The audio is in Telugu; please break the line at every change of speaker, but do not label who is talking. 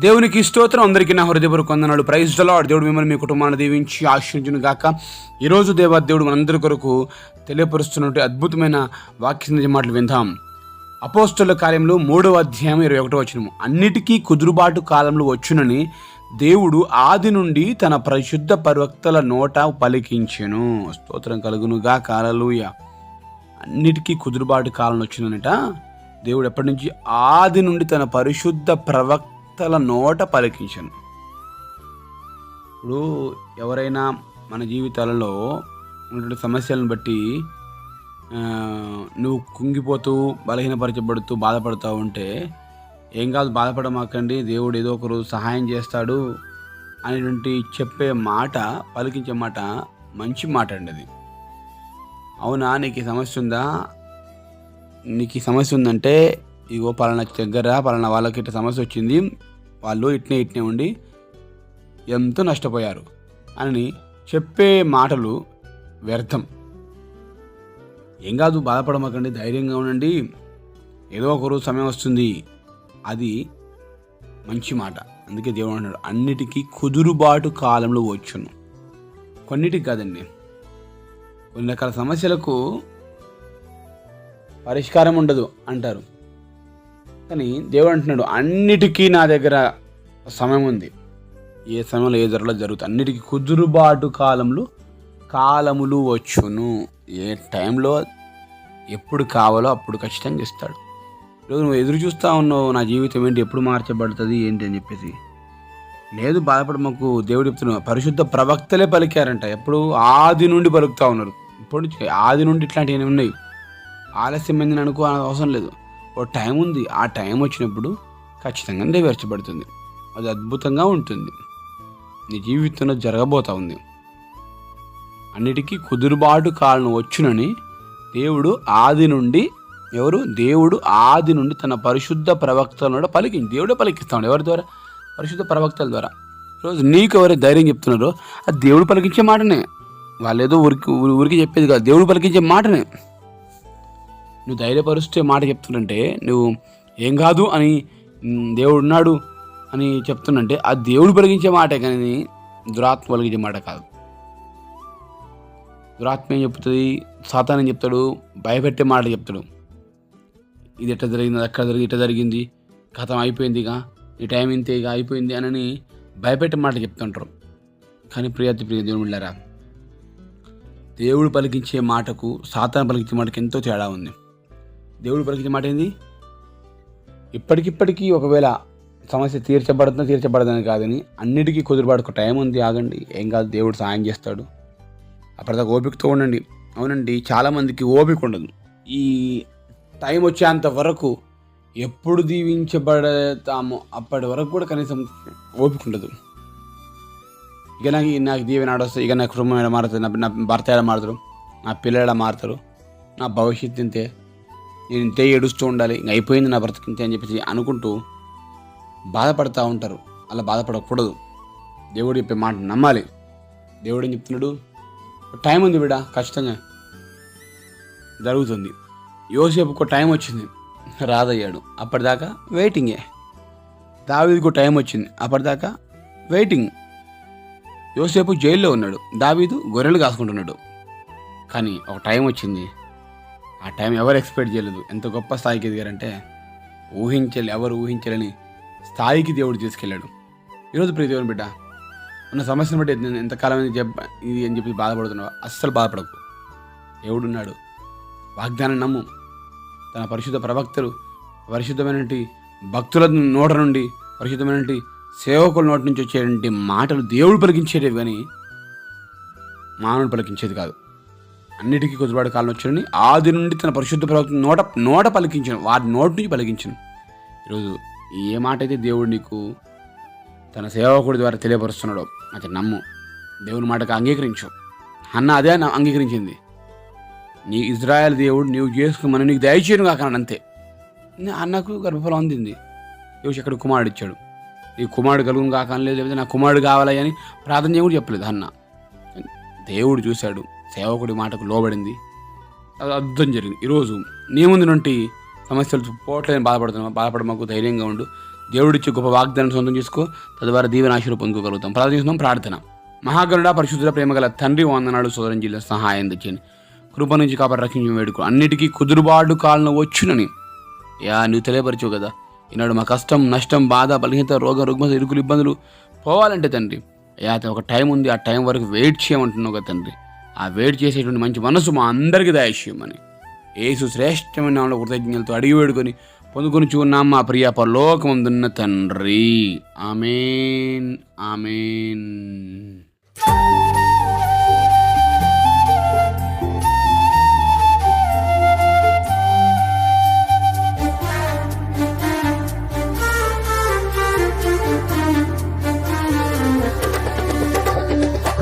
దేవునికి స్తోత్రం. అందరికీ నా హృదయపూర్వక వందనాలు. Praise the Lord. దేవుడు మిమ్మల్ని మీ కుటుంబాన్ని దీవించి ఆశీర్వదించును గాక. ఈరోజు దేవుడు మనందరి కొరకు తెలియపరుస్తున్నట్టు అద్భుతమైన వాక్య మాటలు విందాం. అపోస్తలుల కార్యములు 3వ అధ్యాయం 21వ వచనము. అన్నిటికీ కుదురుబాటు కాలంలో వచ్చునని దేవుడు ఆది నుండి తన పరిశుద్ధ ప్రవక్తల నోట పలికించెను. స్తోత్రం కలుగును గాక. హల్లెలూయా. అన్నిటికీ కుదురుబాటు కాలం వచ్చినట దేవుడు ఎప్పటి నుంచి? ఆది నుండి తన పరిశుద్ధ ప్రవక్తల నోట పలికించను. ఇప్పుడు ఎవరైనా మన జీవితాలలో ఉన్నటువంటి సమస్యలను బట్టి నువ్వు కుంగిపోతూ బలహీనపరచబడుతూ బాధపడుతూ ఉంటే, ఏం కాదు, బాధపడమాకండి, దేవుడు ఏదో ఒక రోజు సహాయం చేస్తాడు అనేటువంటి చెప్పే మాట, పలికించే మాట మంచి మాట అండి అది. అవునా, నీకు ఈ సమస్య ఉందా? నీకు ఈ సమస్య ఉందంటే ఇగో పలానా దగ్గర పలానా వాళ్ళకి ఇట్లా సమస్య వచ్చింది, వాళ్ళు ఇట్నే ఉండి ఎంతో నష్టపోయారు అని చెప్పే మాటలు వ్యర్థం. ఏం కాదు, బాధపడమాకండి, ధైర్యంగా ఉండండి, ఏదో ఒక రోజు సమయం వస్తుంది, అది మంచి మాట. అందుకే దేవుడు అన్నాడు అన్నిటికీ కుదురుబాటు కాలంలో వచ్చును. కొన్నిటికి కాదండి, కొన్ని రకాల సమస్యలకు పరిష్కారం ఉండదు అంటారు, కానీ దేవుడు అంటున్నాడు అన్నిటికీ నా దగ్గర సమయం ఉంది, ఏ సమయంలో ఏ జరుగుతుంది, అన్నిటికీ కుదురుబాటు కాలములు వచ్చును. ఏ టైంలో ఎప్పుడు కావాలో అప్పుడు ఖచ్చితంగా ఇస్తాడు. ఈరోజు నువ్వు ఎదురు చూస్తూ ఉన్నావు, నా జీవితం ఏంటి, ఎప్పుడు మార్చబడుతుంది ఏంటి అని చెప్పేసి. లేదు, బాధపడమాకు. దేవుడు చెప్తున్నాడు పరిశుద్ధ ప్రవక్తలే పలికారంట. ఎప్పుడు? ఆది నుండి పలుకుతూ ఉన్నారు. ఇప్పుడు ఆది నుండి ఇట్లాంటివి ఉన్నాయి. ఆలస్యమైందని అనుకో అవసరం లేదు, ఓ టైం ఉంది. ఆ టైం వచ్చినప్పుడు ఖచ్చితంగా నెరవేర్చబడుతుంది. అది అద్భుతంగా ఉంటుంది. నీ జీవితంలో జరగబోతా ఉంది. అన్నిటికీ కుదురుబాటు కాలం వచ్చునని దేవుడు ఆది నుండి దేవుడు ఆది నుండి తన పరిశుద్ధ ప్రవక్తల పలికింది. దేవుడే పలికిస్తాడు. ఎవరి ద్వారా? పరిశుద్ధ ప్రవక్తల ద్వారా. ఈరోజు నీకు ఎవరైతే ధైర్యం చెప్తున్నారో అది దేవుడు పలికించే మాటనే. వాళ్ళు ఏదో ఊరికి చెప్పేది కాదు, దేవుడు పలికించే మాటనే. నువ్వు ధైర్యపరుస్తే మాట చెప్తుంటే, నువ్వు ఏం కాదు అని దేవుడు ఉన్నాడు అని చెప్తుందంటే ఆ దేవుడు పలికించే మాటే, కానీ దురాత్మ పలికించే మాట కాదు. దురాత్మ ఏం చెప్తుంది? సాతాను ఏం చెప్తాడు? భయపెట్టే మాట చెప్తాడు. ఇది ఎట్లా జరిగింది, అక్కడ జరిగింది, ఇట్లా జరిగింది, కథం అయిపోయింది, ఇక ఈ టైం ఇంతే, ఇక అయిపోయింది అని భయపెట్టే మాట చెప్తుంటారు. కానీ ప్రియ దేవుని బిడ్డలారా, దేవుడు పలికించే మాటకు సాతాను పలికించే మాటకు ఎంతో తేడా ఉంది. దేవుడు పలికించే మాట ఏంది? ఇప్పటికిప్పటికీ ఒకవేళ సమస్య తీర్చబడదని కాదని, అన్నిటికీ కుదురుబాటుకు టైం ఉంది, ఆగండి, ఏం కాదు, దేవుడు సాయం చేస్తాడు. అప్పటిదాకా ఓపికతో ఉండండి. అవునండి, చాలామందికి ఓపిక ఉండదు. ఈ టైం వచ్చేంత వరకు ఎప్పుడు దీవించబడతామో అప్పటి వరకు కూడా కనీసం ఓపిక ఉండదు. ఇక నాకు దీవెన ఆడొస్తుంది, ఇక నా కుటుంబం ఎలా మారుతుంది, నా భర్త ఎలా మారుతారు, నా పిల్లలు ఎలా మారుతారు, నా భవిష్యత్తు ఇంతే, నేను ఇంతే ఏడుస్తూ ఉండాలి, ఇంక అయిపోయింది నా బ్రతికి ఇంతే అని చెప్పేసి అనుకుంటూ బాధపడుతూ ఉంటారు. అలా బాధపడకూడదు. దేవుడు చెప్పే మాట నమ్మాలి. దేవుడు ఏం చెప్తున్నాడు? టైం ఉంది బిడ్డ, ఖచ్చితంగా జరుగుతుంది. యోసేపుకు టైం వచ్చింది, రాదయ్యాడు, అప్పటిదాకా వెయిటింగే. దావీదుకు టైం వచ్చింది, అప్పటిదాకా వెయిటింగ్. యోసేపు జైల్లో ఉన్నాడు, దావీదు గొర్రెలు కాసుకుంటున్నాడు. కానీ ఒక టైం వచ్చింది, ఆ టైం ఎవరు ఎక్స్పెక్ట్ చేయలేదు. ఎంత గొప్ప స్థాయికి ఎదిగారంటే ఎవరు ఊహించలేని స్థాయికి దేవుడు తీసుకెళ్ళాడు. ఈరోజు ప్రియ దేవుని బిడ్డ, ఉన్న సమస్యను బట్టి ఎంతకాలం ఇది అని చెప్పి బాధపడుతున్నావు, అస్సలు బాధపడకు. దేవుడు ఉన్నాడు. వాగ్దానం నమ్ము. తన పరిశుద్ధ ప్రవక్తలు, పరిశుద్ధమైనటువంటి భక్తుల నోట నుండి, పరిశుద్ధమైనటువంటి సేవకుల నోటి నుంచి వచ్చేటువంటి మాటలు దేవుడు పలికించేటివి, కానీ మానవుడు పలికించేది కాదు. అన్నిటికీ కుదురుబాటు కాలం వచ్చాడని ఆది నుండి తన పరిశుద్ధ ప్రవక్త నోట పలికించను, వారి నోటి నుంచి పలికించను. ఈరోజు ఏ మాట అయితే దేవుడు నీకు తన సేవకుడి ద్వారా తెలియపరుస్తున్నాడో అది నమ్ము. దేవుని మాటకు అంగీకరించు. అన్న అదే అంగీకరించింది. నీ ఇజ్రాయెల్ దేవుడు నీవు చేసుకోమని నీకు దయచేయను కాకన్నాడు అంతే. అన్నకు గర్భఫలం అందింది. దేవుడు ఇక్కడ కుమారుడు ఇచ్చాడు. నీ కుమారుడు కలుగును కాకనలేదు, లేకపోతే నా కుమారుడు కావాలి అని ప్రార్థన చేయకుండా చెప్పలేదు అన్న. దేవుడు చూశాడు, సేవకుడి మాటకు లోబడింది, అది అద్భుతం జరిగింది. ఈరోజు నీ ముందు నుండి సమస్యలు పోవట్లేదని బాధపడమాకు, ధైర్యంగా ఉండు. దేవుడిచ్చి గొప్ప వాగ్దానం సొంతం చేసుకో, తద్వారా దీవెన ఆశీర్వాదం పొందుకోగలుగుతాం. ప్రార్థన. మహాగరుడ పరిశుద్ధుల ప్రేమగల తండ్రి, వందనాడు. సోదరం జిల్లా సహాయం తెచ్చని కృప నుంచి కాపాడి రక్షించి వేడుకో. అన్నిటికీ కుదురుబాటు కాలన వచ్చునని నువ్వు తెలియపరచవు కదా. ఈనాడు మా కష్టం, నష్టం, బాధ, బలహీనత, రుగ్మత, ఇరుకులు, ఇబ్బందులు పోవాలంటే తండ్రి ఒక టైం ఉంది, ఆ టైం వరకు వెయిట్ చేయమంటున్నావు కదా తండ్రి. ఆ వెయిట్ చేసేటువంటి మంచి మనసు మా అందరికీ దయచేయమని యేసు శ్రేష్టమైన నామములో కృతజ్ఞతలతో అడిగి వేడుకొని పొందుకొని చూన్నాం మా ప్రియ పరలోకమందున్న తండ్రి. ఆమేన్. ఆమేన్.